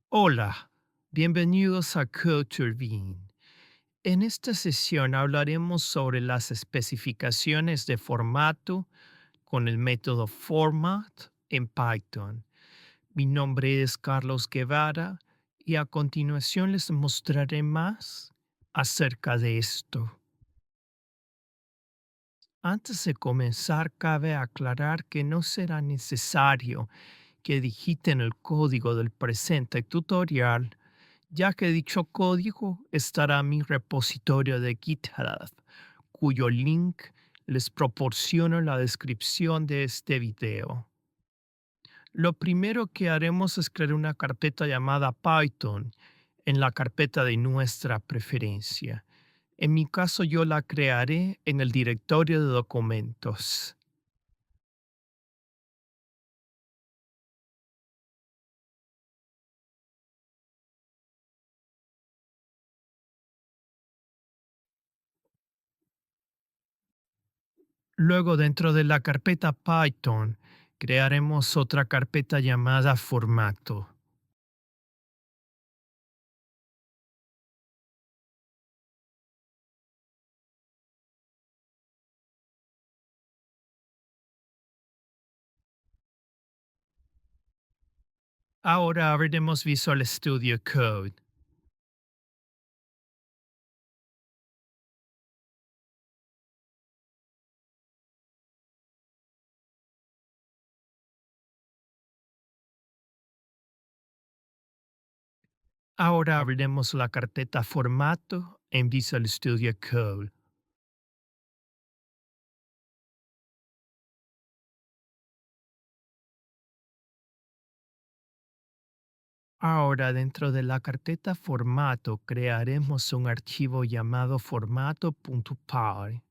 Hola, bienvenidos a Code Turbine. En esta sesión hablaremos sobre las especificaciones de formato con el método format en Python. Mi nombre es Carlos Guevara y a continuación les mostraré más acerca de esto. Antes de comenzar, cabe aclarar que no será necesario que digiten el código del presente tutorial, ya que dicho código estará en mi repositorio de GitHub, cuyo link les proporciono en la descripción de este video. Lo primero que haremos es crear una carpeta llamada Python en la carpeta de nuestra preferencia. En mi caso, yo la crearé en el directorio de documentos. Luego, dentro de la carpeta Python, crearemos otra carpeta llamada formato. Ahora abriremos Visual Studio Code. Ahora abriremos la carpeta formato en Visual Studio Code. Ahora, dentro de la carpeta formato, crearemos un archivo llamado formato.py.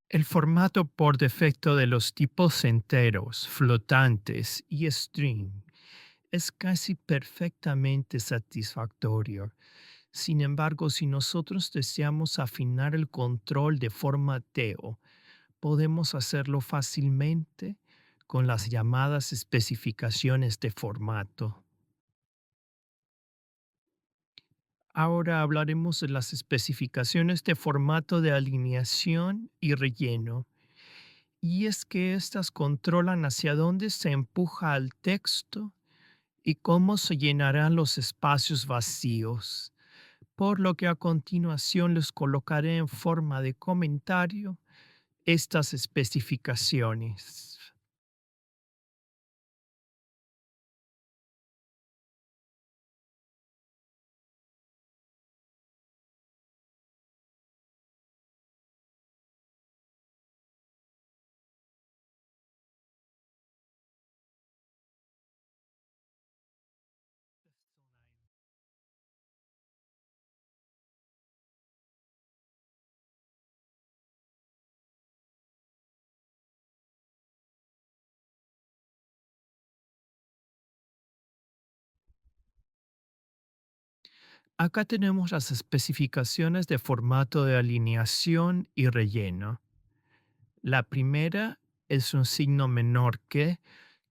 El formato por defecto de los tipos enteros, flotantes y string es casi perfectamente satisfactorio. Sin embargo, si nosotros deseamos afinar el control de formateo, podemos hacerlo fácilmente con las llamadas especificaciones de formato. Ahora hablaremos de las especificaciones de formato de alineación y relleno. Y es que éstas controlan hacia dónde se empuja el texto y cómo se llenarán los espacios vacíos, por lo que a continuación les colocaré en forma de comentario estas especificaciones. Acá tenemos las especificaciones de formato de alineación y relleno. La primera es un signo menor que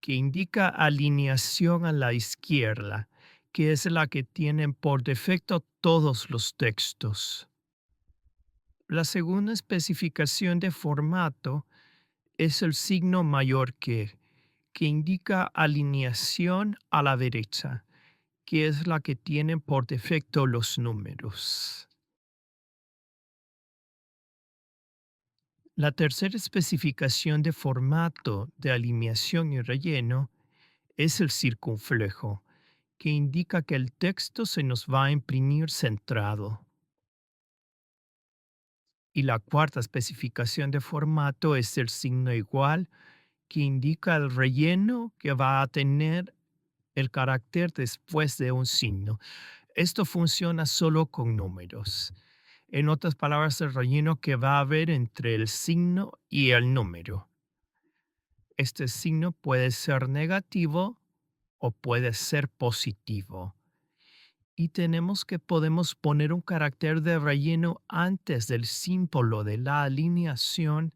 indica alineación a la izquierda, que es la que tienen por defecto todos los textos. La segunda especificación de formato es el signo mayor que indica alineación a la derecha, que es la que tienen por defecto los números. La tercera especificación de formato de alineación y relleno es el circunflejo, que indica que el texto se nos va a imprimir centrado. Y la cuarta especificación de formato es el signo igual, que indica el relleno que va a tener el carácter después de un signo. Esto funciona solo con números. En otras palabras, el relleno que va a haber entre el signo y el número. Este signo puede ser negativo o puede ser positivo. Y tenemos que podemos poner un carácter de relleno antes del símbolo de la alineación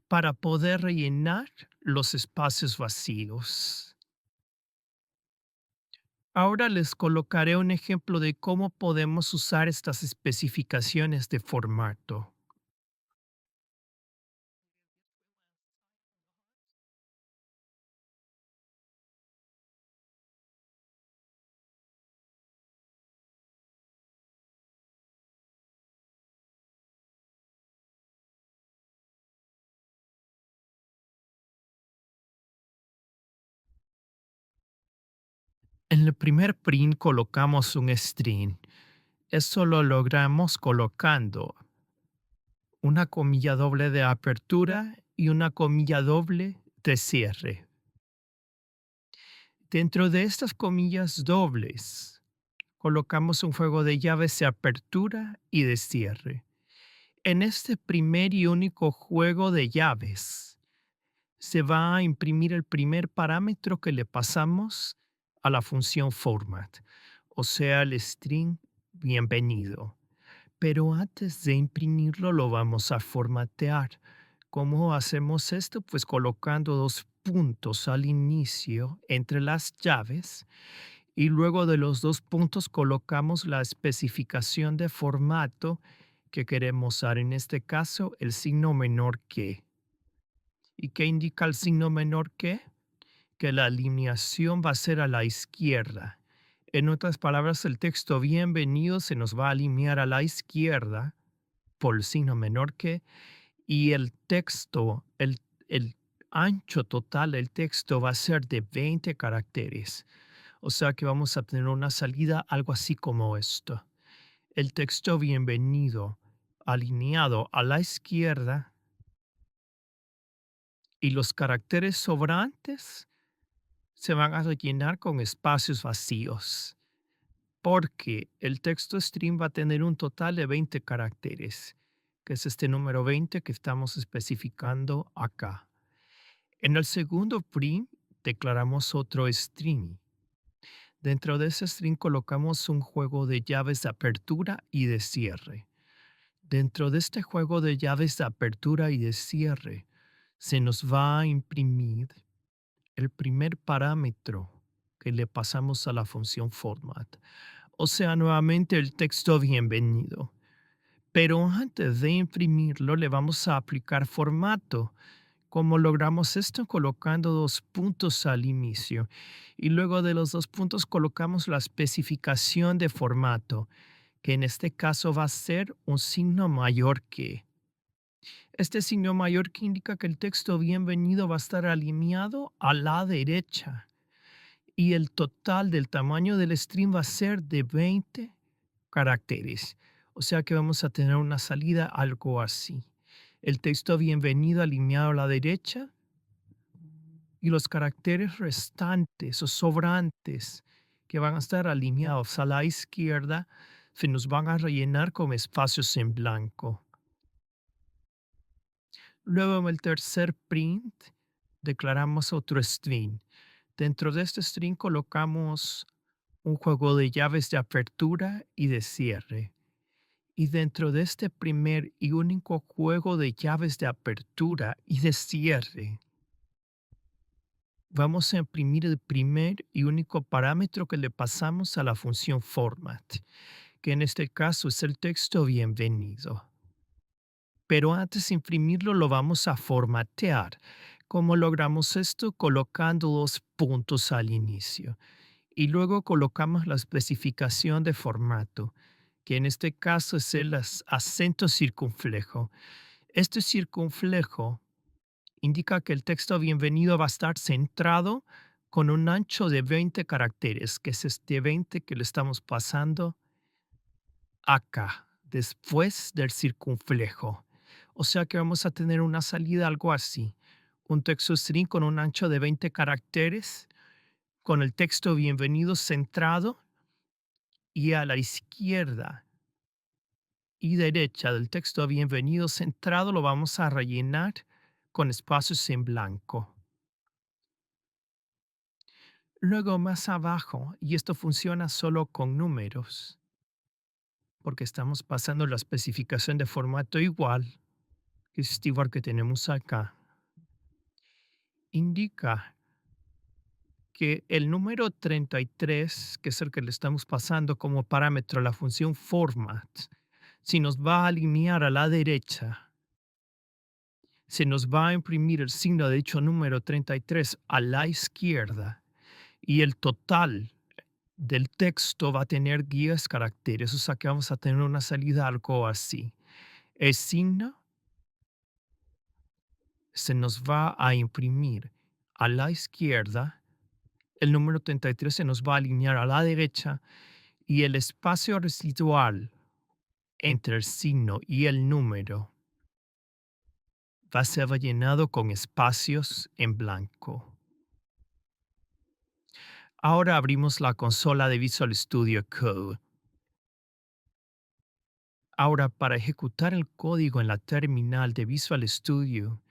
para poder rellenar los espacios vacíos. Ahora les colocaré un ejemplo de cómo podemos usar estas especificaciones de formato. En el primer print colocamos un string. Eso lo logramos colocando una comilla doble de apertura y una comilla doble de cierre. Dentro de estas comillas dobles, colocamos un juego de llaves de apertura y de cierre. En este primer y único juego de llaves, se va a imprimir el primer parámetro que le pasamos a la función format, o sea, el string bienvenido. Pero antes de imprimirlo lo vamos a formatear. ¿Cómo hacemos esto? Pues colocando dos puntos al inicio entre las llaves y luego de los dos puntos colocamos la especificación de formato que queremos usar. En este caso, el signo menor que. ¿Y qué indica el signo menor que? Que la alineación va a ser a la izquierda. En otras palabras, el texto bienvenido se nos va a alinear a la izquierda por el signo menor que, y el texto, el ancho total del texto va a ser de 20 caracteres. O sea que vamos a tener una salida algo así como esto. El texto bienvenido alineado a la izquierda y los caracteres sobrantes se van a rellenar con espacios vacíos, porque el texto string va a tener un total de 20 caracteres, que es este número 20 que estamos especificando acá. En el segundo print declaramos otro string. Dentro de ese string colocamos un juego de llaves de apertura y de cierre. Dentro de este juego de llaves de apertura y de cierre, se nos va a imprimir el primer parámetro que le pasamos a la función format, o sea, nuevamente el texto bienvenido. Pero antes de imprimirlo, le vamos a aplicar formato. ¿Cómo logramos esto? Colocando dos puntos al inicio y luego de los dos puntos colocamos la especificación de formato, que en este caso va a ser un signo mayor que. Este signo mayor que indica que el texto bienvenido va a estar alineado a la derecha y el total del tamaño del string va a ser de 20 caracteres. O sea que vamos a tener una salida algo así. El texto bienvenido alineado a la derecha y los caracteres restantes o sobrantes que van a estar alineados a la izquierda se nos van a rellenar con espacios en blanco. Luego en el tercer print declaramos otro string. Dentro de este string colocamos un juego de llaves de apertura y de cierre. Y dentro de este primer y único juego de llaves de apertura y de cierre, vamos a imprimir el primer y único parámetro que le pasamos a la función format, que en este caso es el texto bienvenido. Pero antes de imprimirlo lo vamos a formatear. ¿Cómo logramos esto? Colocando dos puntos al inicio. Y luego colocamos la especificación de formato, que en este caso es el acento circunflejo. Este circunflejo indica que el texto bienvenido va a estar centrado con un ancho de 20 caracteres, que es este 20 que le estamos pasando acá, después del circunflejo. O sea que vamos a tener una salida algo así. Un texto string con un ancho de 20 caracteres, con el texto bienvenido centrado y a la izquierda y derecha del texto bienvenido centrado lo vamos a rellenar con espacios en blanco. Luego más abajo, y esto funciona solo con números, porque estamos pasando la especificación de formato igual, que es igual que tenemos acá, indica que el número 33, que es el que le estamos pasando como parámetro a la función format, si nos va a alinear a la derecha, se nos va a imprimir el signo de dicho número 33 a la izquierda y el total del texto va a tener 10 caracteres, o sea que vamos a tener una salida algo así. El signo se nos va a imprimir a la izquierda, el número 33 se nos va a alinear a la derecha y el espacio residual entre el signo y el número va a ser rellenado con espacios en blanco. Ahora abrimos la consola de Visual Studio Code. Ahora, para ejecutar el código en la terminal de Visual Studio,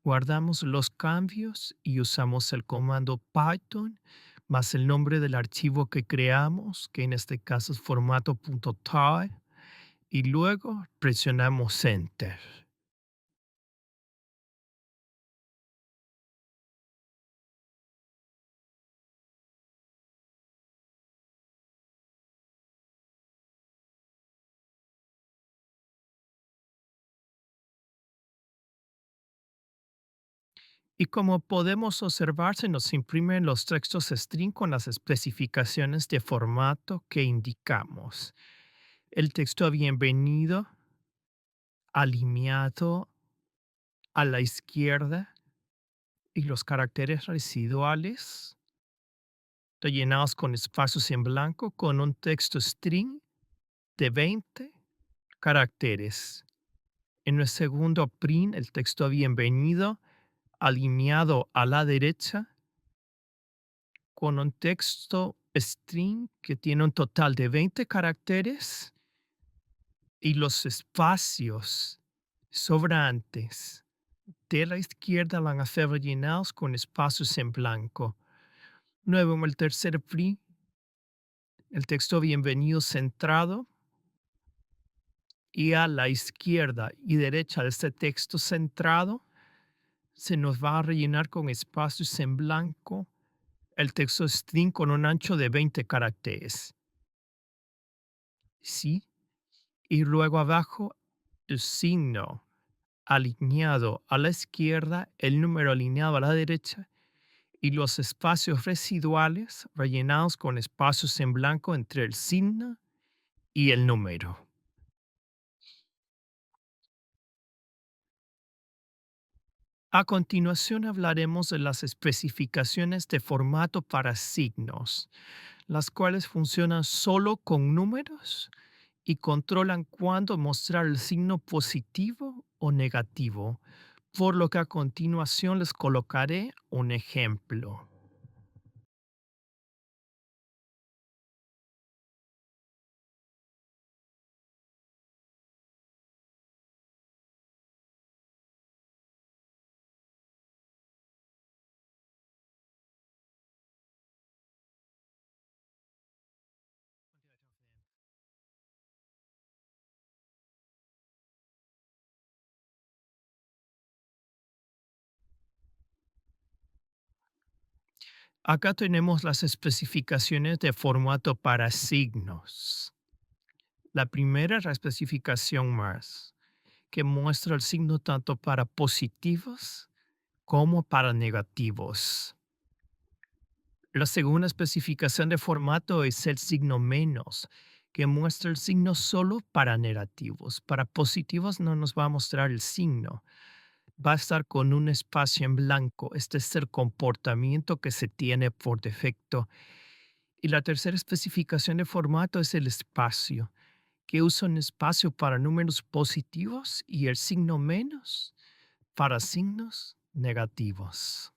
guardamos los cambios y usamos el comando Python más el nombre del archivo que creamos, que en este caso es formato.tar, y luego presionamos Enter. Y como podemos observar, se nos imprimen los textos string con las especificaciones de formato que indicamos. El texto bienvenido alineado a la izquierda y los caracteres residuales rellenados con espacios en blanco con un texto string de 20 caracteres. En el segundo print, el texto bienvenido alineado a la derecha con un texto string que tiene un total de 20 caracteres y los espacios sobrantes de la izquierda van a ser rellenados con espacios en blanco. Luego, en el tercer print, el texto bienvenido centrado y a la izquierda y derecha de este texto centrado se nos va a rellenar con espacios en blanco el texto string con un ancho de 20 caracteres. ¿Sí? Y luego abajo el signo alineado a la izquierda, el número alineado a la derecha y los espacios residuales rellenados con espacios en blanco entre el signo y el número. A continuación hablaremos de las especificaciones de formato para signos, las cuales funcionan solo con números y controlan cuándo mostrar el signo positivo o negativo, por lo que a continuación les colocaré un ejemplo. Acá tenemos las especificaciones de formato para signos. La primera es la especificación más, que muestra el signo tanto para positivos como para negativos. La segunda especificación de formato es el signo menos, que muestra el signo solo para negativos. Para positivos no nos va a mostrar el signo. Va a estar con un espacio en blanco. Este es el comportamiento que se tiene por defecto. Y la tercera especificación de formato es el espacio, que usa un espacio para números positivos y el signo menos para signos negativos.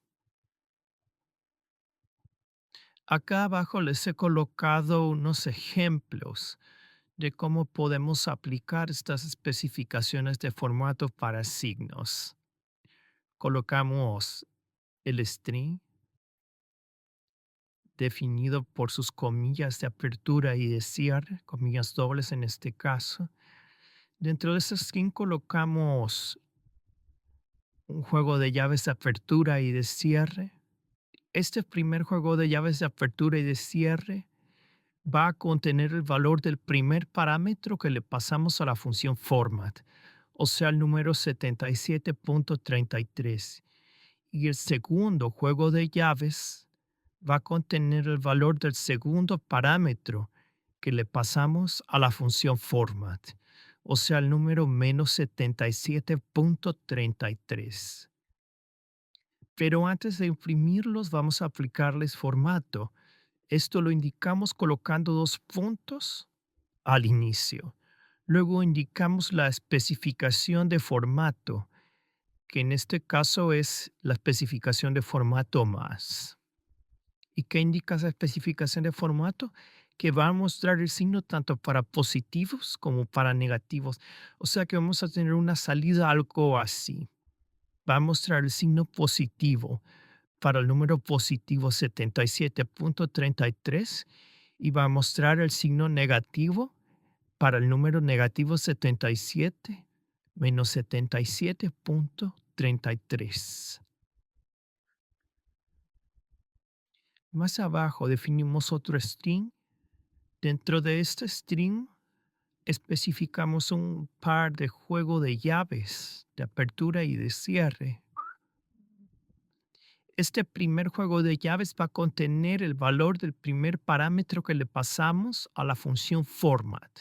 Acá abajo les he colocado unos ejemplos de cómo podemos aplicar estas especificaciones de formato para signos. Colocamos el string, definido por sus comillas de apertura y de cierre, comillas dobles en este caso. Dentro de ese string colocamos un juego de llaves de apertura y de cierre. Este primer juego de llaves de apertura y de cierre va a contener el valor del primer parámetro que le pasamos a la función format, o sea, el número 77.33. Y el segundo juego de llaves va a contener el valor del segundo parámetro que le pasamos a la función format, o sea, el número menos 77.33. Pero antes de imprimirlos vamos a aplicarles formato. Esto lo indicamos colocando dos puntos al inicio. Luego indicamos la especificación de formato, que en este caso es la especificación de formato más. ¿Y qué indica esa especificación de formato? Que va a mostrar el signo tanto para positivos como para negativos. O sea que vamos a tener una salida algo así. Va a mostrar el signo positivo para el número positivo 77.33 y va a mostrar el signo negativo para el número negativo 77 menos 77.33. Más abajo definimos otro string. Dentro de este string especificamos un par de juego de llaves de apertura y de cierre. Este primer juego de llaves va a contener el valor del primer parámetro que le pasamos a la función format.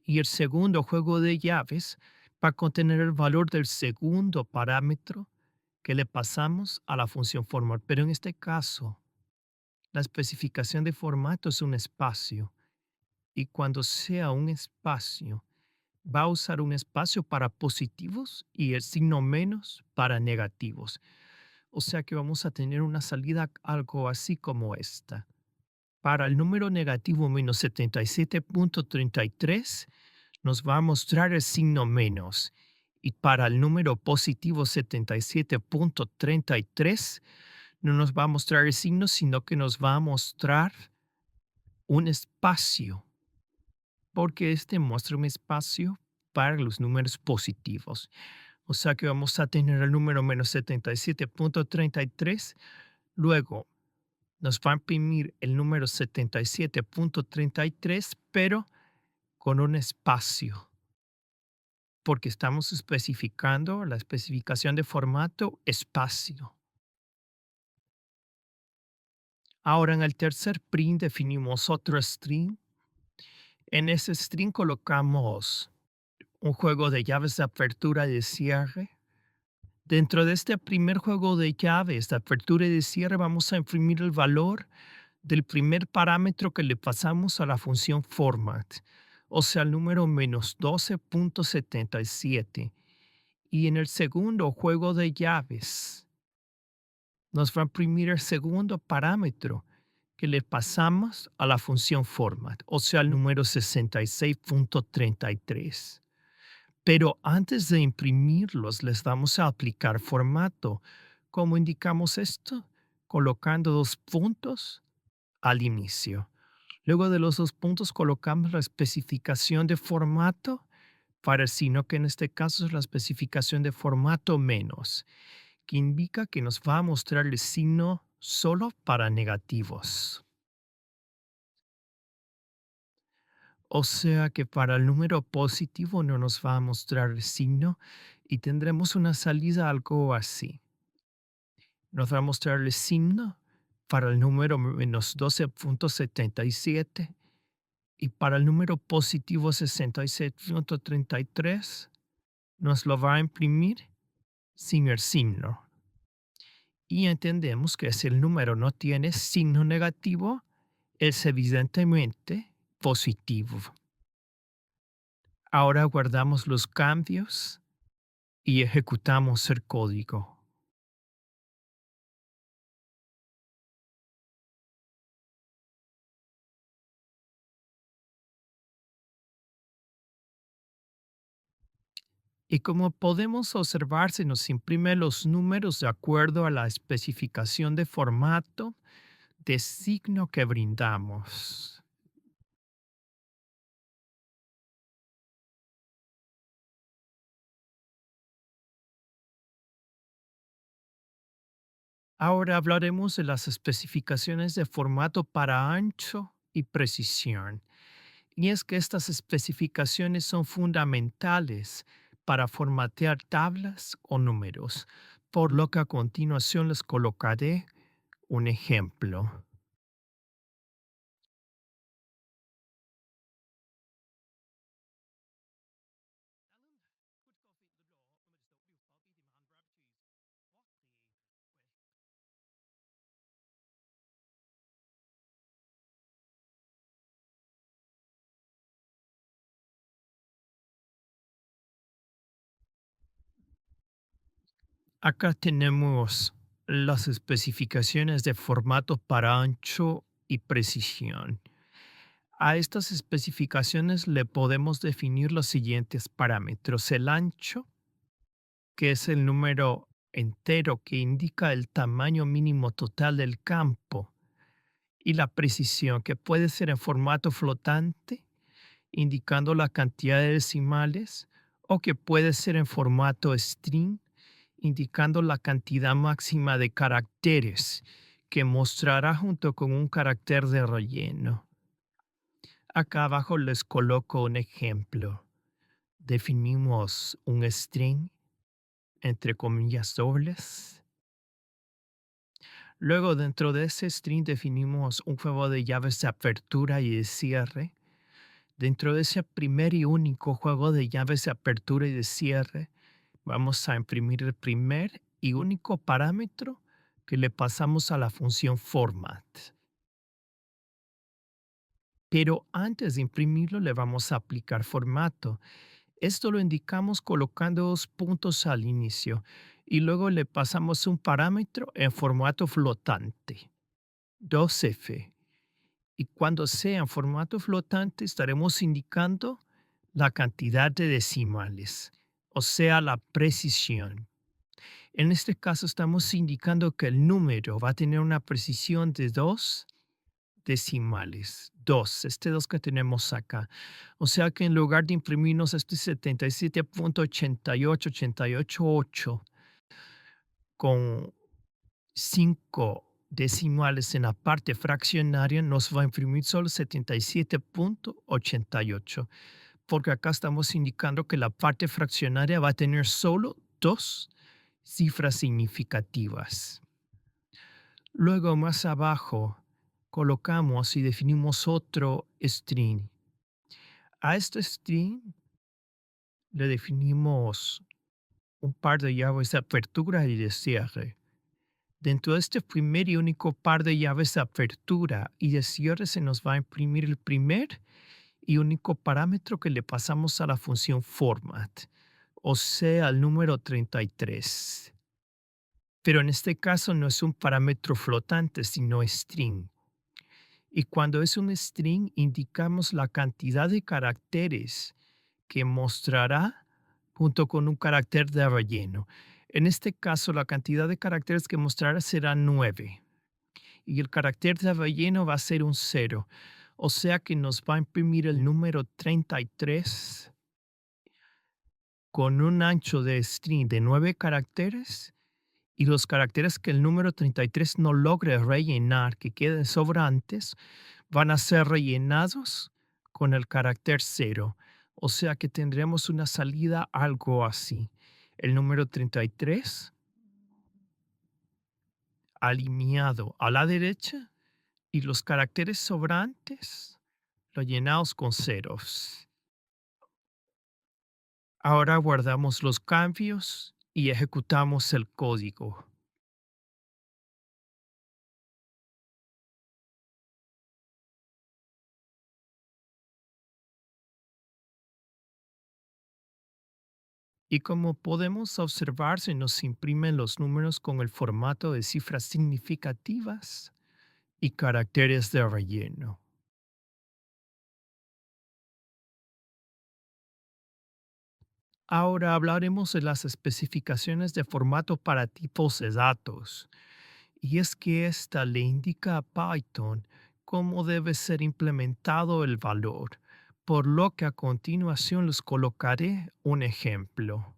Y el segundo juego de llaves va a contener el valor del segundo parámetro que le pasamos a la función format. Pero en este caso, la especificación de formato es un espacio. Y cuando sea un espacio, va a usar un espacio para positivos y el signo menos para negativos. O sea que vamos a tener una salida algo así como esta. Para el número negativo menos 77.33 nos va a mostrar el signo menos. Y para el número positivo 77.33 no nos va a mostrar el signo, sino que nos va a mostrar un espacio, porque este muestra un espacio para los números positivos. O sea que vamos a tener el número menos 77.33. Luego nos va a imprimir el número 77.33, pero con un espacio, porque estamos especificando la especificación de formato espacio. Ahora en el tercer print definimos otro string. En ese string colocamos un juego de llaves de apertura y de cierre. Dentro de este primer juego de llaves de apertura y de cierre vamos a imprimir el valor del primer parámetro que le pasamos a la función format, o sea, el número menos 12.77. Y en el segundo juego de llaves nos va a imprimir el segundo parámetro que le pasamos a la función format, o sea, el número 66.33. Pero antes de imprimirlos, les vamos a aplicar formato. ¿Cómo indicamos esto? Colocando dos puntos al inicio. Luego de los dos puntos colocamos la especificación de formato para el signo que en este caso es la especificación de formato menos, que indica que nos va a mostrar el signo solo para negativos. O sea que para el número positivo no nos va a mostrar el signo y tendremos una salida algo así. Nos va a mostrar el signo para el número menos 12.77 y para el número positivo 66.33 nos lo va a imprimir sin el signo. Y entendemos que si el número no tiene signo negativo, es evidentemente positivo. Ahora guardamos los cambios y ejecutamos el código. Y como podemos observar, se nos imprime los números de acuerdo a la especificación de formato de signo que brindamos. Ahora hablaremos de las especificaciones de formato para ancho y precisión. Y es que estas especificaciones son fundamentales para formatear tablas o números, por lo que a continuación les colocaré un ejemplo. Acá tenemos las especificaciones de formato para ancho y precisión. A estas especificaciones le podemos definir los siguientes parámetros. El ancho, que es el número entero que indica el tamaño mínimo total del campo, y la precisión, que puede ser en formato flotante, indicando la cantidad de decimales, o que puede ser en formato string, indicando la cantidad máxima de caracteres que mostrará junto con un carácter de relleno. Acá abajo les coloco un ejemplo. Definimos un string entre comillas dobles. Luego dentro de ese string definimos un juego de llaves de apertura y de cierre. Dentro de ese primer y único juego de llaves de apertura y de cierre, vamos a imprimir el primer y único parámetro que le pasamos a la función format. Pero antes de imprimirlo le vamos a aplicar formato. Esto lo indicamos colocando 2 puntos al inicio y luego le pasamos un parámetro en formato flotante, 2F. Y cuando sea en formato flotante estaremos indicando la cantidad de decimales, o sea, la precisión. En este caso estamos indicando que el número va a tener una precisión de 2 decimales. 2, este 2 que tenemos acá. O sea que en lugar de imprimirnos este 77.88888 con 5 decimales en la parte fraccionaria, nos va a imprimir solo 77.88, porque acá estamos indicando que la parte fraccionaria va a tener solo 2 cifras significativas. Luego más abajo colocamos y definimos otro string. A este string le definimos un par de llaves de apertura y de cierre. Dentro de este primer y único par de llaves de apertura y de cierre se nos va a imprimir el primer y único parámetro que le pasamos a la función format, o sea, el número 33. Pero en este caso no es un parámetro flotante, sino string. Y cuando es un string, indicamos la cantidad de caracteres que mostrará junto con un carácter de relleno. En este caso, la cantidad de caracteres que mostrará será 9 y el carácter de relleno va a ser un 0. O sea que nos va a imprimir el número 33 con un ancho de string de 9 caracteres y los caracteres que el número 33 no logre rellenar, que queden sobrantes, van a ser rellenados con el carácter 0. O sea que tendremos una salida algo así. El número 33 alineado a la derecha y los caracteres sobrantes rellenados con ceros. Ahora guardamos los cambios y ejecutamos el código. Y como podemos observar, se nos imprimen los números con el formato de cifras significativas y caracteres de relleno. Ahora hablaremos de las especificaciones de formato para tipos de datos. y es que esta le indica a Python cómo debe ser implementado el valor, por lo que a continuación les colocaré un ejemplo.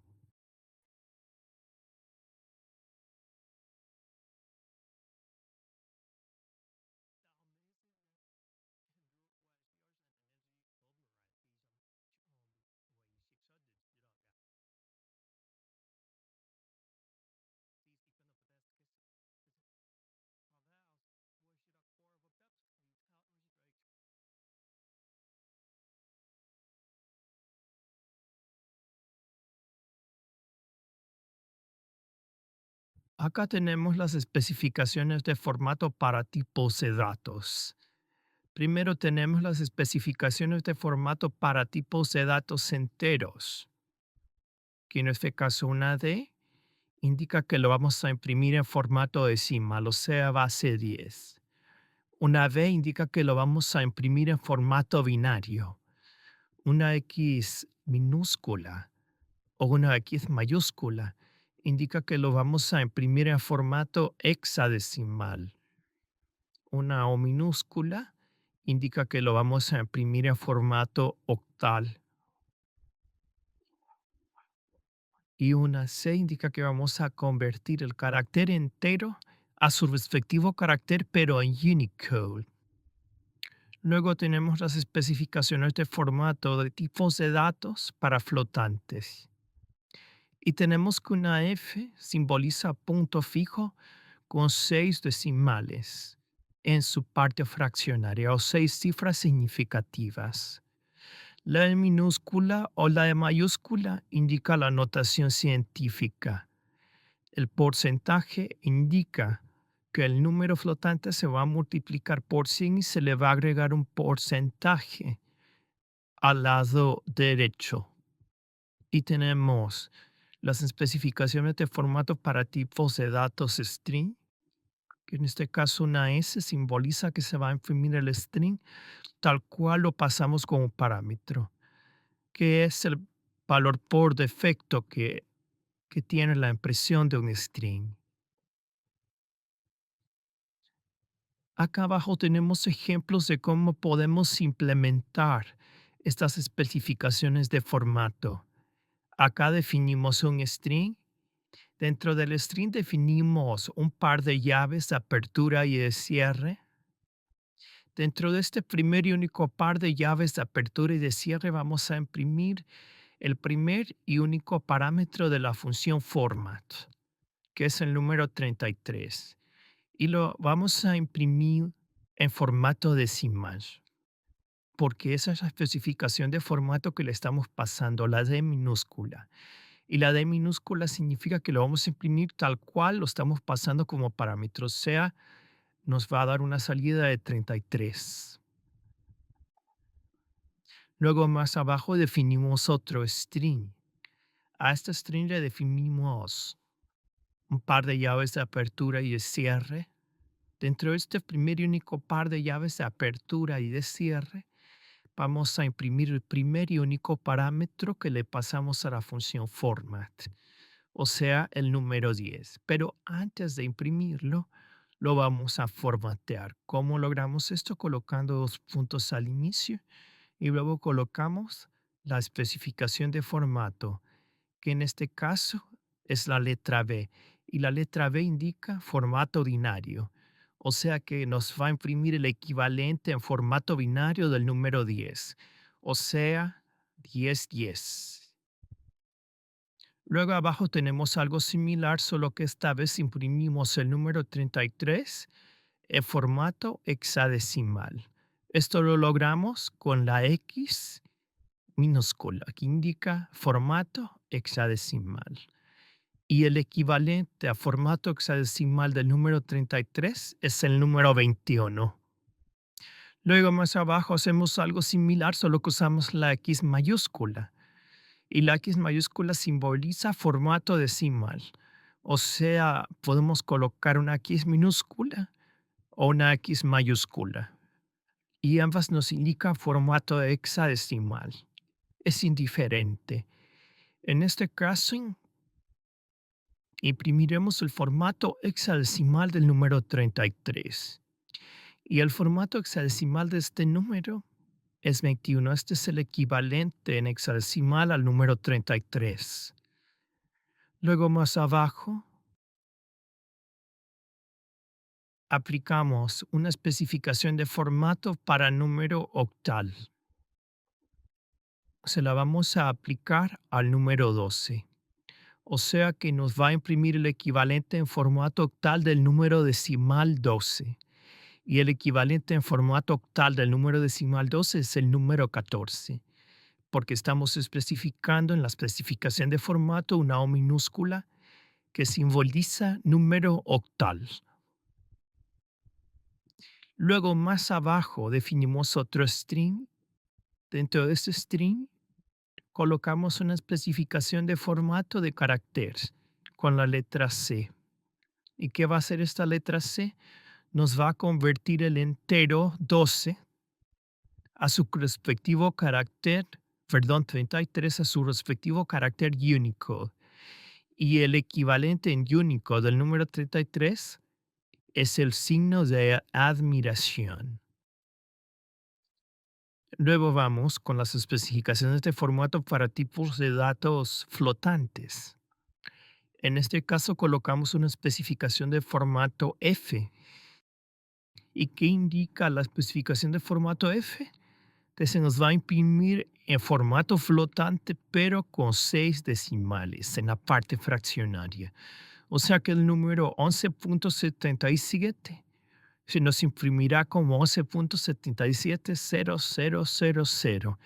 Acá tenemos las especificaciones de formato para tipos de datos. Primero tenemos las especificaciones de formato para tipos de datos enteros, que en este caso una D indica que lo vamos a imprimir en formato decimal, o sea, base 10. Una V indica que lo vamos a imprimir en formato binario. Una X minúscula o una X mayúscula indica que lo vamos a imprimir en formato hexadecimal. Una O minúscula indica que lo vamos a imprimir en formato octal. Y una C indica que vamos a convertir el carácter entero a su respectivo carácter, pero en Unicode. Luego tenemos las especificaciones de formato de tipos de datos para flotantes. Y tenemos que una F simboliza punto fijo con 6 decimales en su parte fraccionaria o 6 cifras significativas. La E minúscula o la E mayúscula indica la notación científica. El porcentaje indica que el número flotante se va a multiplicar por 100 y se le va a agregar un porcentaje al lado derecho. Y tenemos las especificaciones de formato para tipos de datos string, que en este caso una S simboliza que se va a imprimir el string tal cual lo pasamos como parámetro, que es el valor por defecto que tiene la impresión de un string. Acá abajo tenemos ejemplos de cómo podemos implementar estas especificaciones de formato. Acá definimos un string. Dentro del string definimos un par de llaves de apertura y de cierre. Dentro de este primer y único par de llaves de apertura y de cierre vamos a imprimir el primer y único parámetro de la función format, que es el número 33. Y lo vamos a imprimir en formato decimal, porque esa es la especificación de formato que le estamos pasando, la D minúscula. Y la D minúscula significa que lo vamos a imprimir tal cual lo estamos pasando como parámetro, o sea, nos va a dar una salida de 33. Luego más abajo definimos otro string. A este string le definimos un par de llaves de apertura y de cierre. Dentro de este primer y único par de llaves de apertura y de cierre, vamos a imprimir el primer y único parámetro que le pasamos a la función format, o sea, el número 10. Pero antes de imprimirlo, lo vamos a formatear. ¿Cómo logramos esto? Colocando dos puntos al inicio y luego colocamos la especificación de formato, que en este caso es la letra B. Y la letra B indica formato binario. O sea que nos va a imprimir el equivalente en formato binario del número 10. O sea, 1010. Luego abajo tenemos algo similar, solo que esta vez imprimimos el número 33 en formato hexadecimal. Esto lo logramos con la X minúscula, que indica formato hexadecimal. Y el equivalente a formato hexadecimal del número 33 es el número 21. Luego más abajo hacemos algo similar, solo que usamos la X mayúscula. Y la X mayúscula simboliza formato decimal. O sea, podemos colocar una X minúscula o una X mayúscula. Y ambas nos indican formato hexadecimal. Es indiferente. En este caso, Imprimiremos el formato hexadecimal del número 33. Y el formato hexadecimal de este número es 21. Este es el equivalente en hexadecimal al número 33. Luego más abajo aplicamos una especificación de formato para número octal. Se la vamos a aplicar al número 12. O sea que nos va a imprimir el equivalente en formato octal del número decimal 12. Y el equivalente en formato octal del número decimal 12 es el número 14, porque estamos especificando en la especificación de formato una O minúscula que simboliza número octal. Luego más abajo definimos otro string. Dentro de este string colocamos una especificación de formato de caracteres con la letra C. ¿Y qué va a hacer esta letra C? Nos va a convertir el entero 12 a su respectivo carácter, 33 a su respectivo carácter Unicode. Y el equivalente en Unicode del número 33 es el signo de admiración. Luego vamos con las especificaciones de formato para tipos de datos flotantes. En este caso colocamos una especificación de formato F. ¿Y qué indica la especificación de formato F? Que se nos va a imprimir en formato flotante, pero con 6 decimales en la parte fraccionaria. O sea que el número 11.77 se nos imprimirá como 11.770000,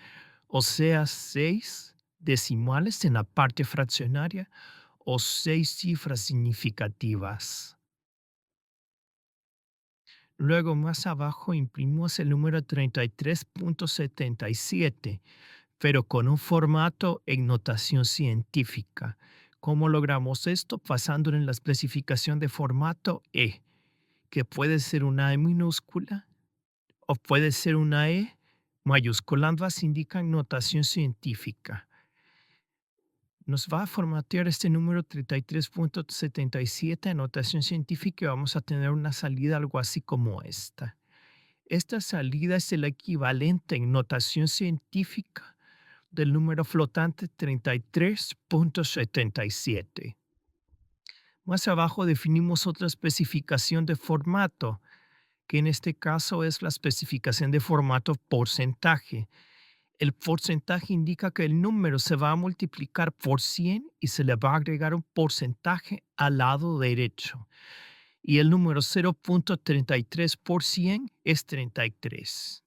o sea, 6 decimales en la parte fraccionaria o 6 cifras significativas. Luego más abajo imprimimos el número 33.77, pero con un formato en notación científica. ¿Cómo logramos esto? Pasándolo en la especificación de formato E, que puede ser una E minúscula o puede ser una E mayúscula. Ambas indican notación científica. Nos va a formatear este número 33.77 en notación científica y vamos a tener una salida algo así como esta. Esta salida es el equivalente en notación científica del número flotante 33.77. Más abajo definimos otra especificación de formato, que en este caso es la especificación de formato porcentaje. El porcentaje indica que el número se va a multiplicar por 100 y se le va a agregar un porcentaje al lado derecho. Y el número 0.33 por 100 es 33.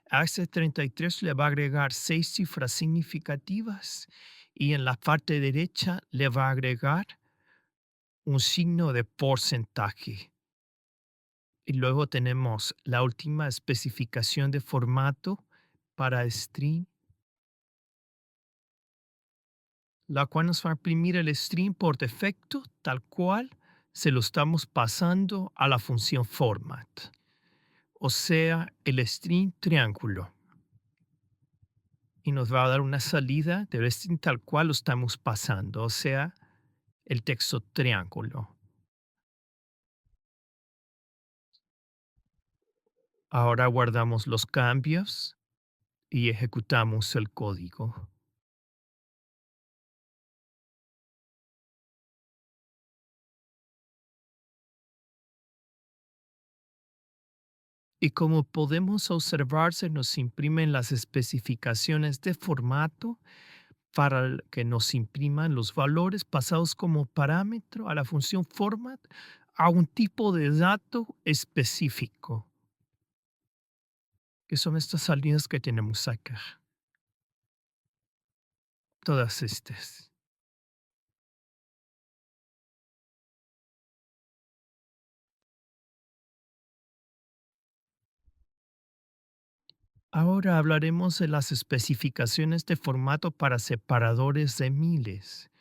A ese 33 le va a agregar 6 cifras significativas y en la parte derecha le va a agregar un signo de porcentaje. Y luego tenemos la última especificación de formato para string, la cual nos va a imprimir el string por defecto, tal cual se lo estamos pasando a la función format, o sea, el string triángulo. Y nos va a dar una salida del string tal cual lo estamos pasando, o sea, el texto triángulo. Ahora guardamos los cambios y ejecutamos el código. Y como podemos observar, se nos imprimen las especificaciones de formato para que nos impriman los valores pasados como parámetro a la función format a un tipo de dato específico, que son estas salidas que tenemos acá, todas estas. Ahora hablaremos de las especificaciones de formato para separadores de miles.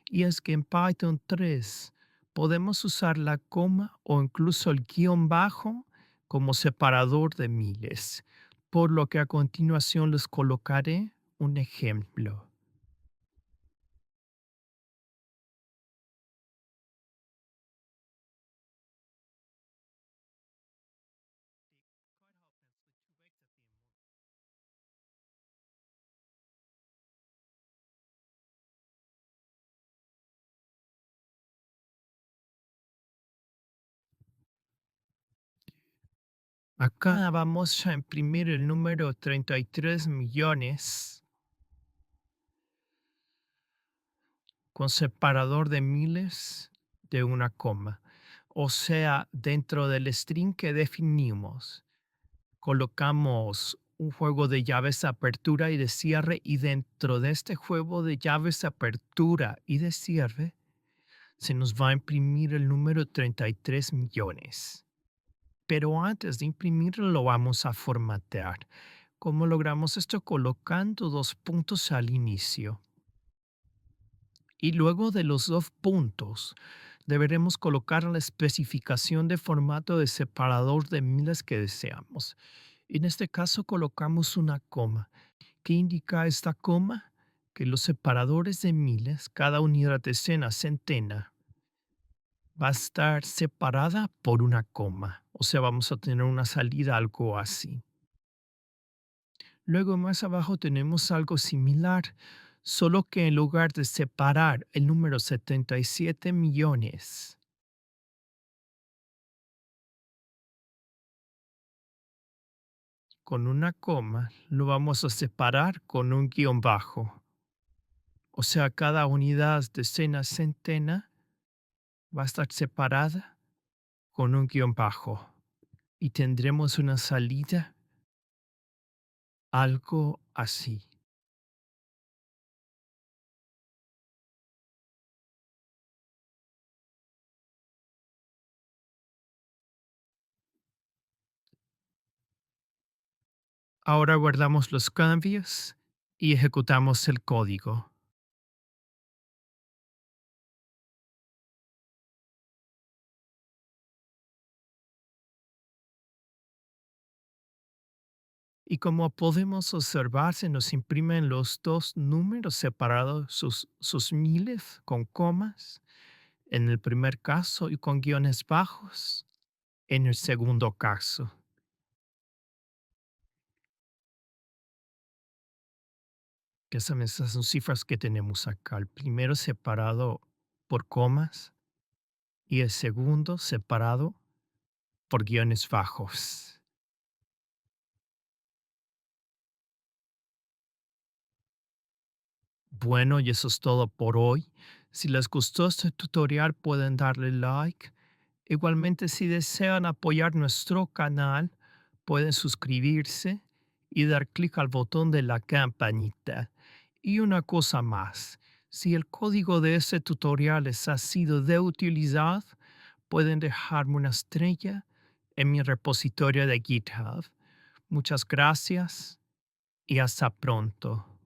Y es que en Python 3 podemos usar la coma o incluso el guión bajo como separador de miles, por lo que a continuación les colocaré un ejemplo. Acá vamos a imprimir el número 33 millones con separador de miles de una coma. O sea, dentro del string que definimos, colocamos un juego de llaves de apertura y de cierre y dentro de este juego de llaves de apertura y de cierre se nos va a imprimir el número 33 millones. Pero antes de imprimirlo lo vamos a formatear. ¿Cómo logramos esto? Colocando dos puntos al inicio. Y luego de los dos puntos, deberemos colocar la especificación de formato de separador de miles que deseamos. En este caso colocamos una coma. ¿Qué indica esta coma? Que los separadores de miles, cada unidad decena, centena, va a estar separada por una coma. O sea, vamos a tener una salida algo así. Luego más abajo tenemos algo similar, solo que en lugar de separar el número 77 millones con una coma, lo vamos a separar con un guión bajo. O sea, cada unidad, decena, centena va a estar separada con un guión bajo. Y tendremos una salida algo así. Ahora guardamos los cambios y ejecutamos el código. Y como podemos observar, se nos imprimen los dos números separados, sus miles con comas en el primer caso y con guiones bajos en el segundo caso. Que esas son cifras que tenemos acá. El primero separado por comas y el segundo separado por guiones bajos. Bueno, y eso es todo por hoy. Si les gustó este tutorial pueden darle like. Igualmente, si desean apoyar nuestro canal, pueden suscribirse y dar clic al botón de la campanita. Y una cosa más, si el código de este tutorial les ha sido de utilidad, pueden dejarme una estrella en mi repositorio de GitHub. Muchas gracias y hasta pronto.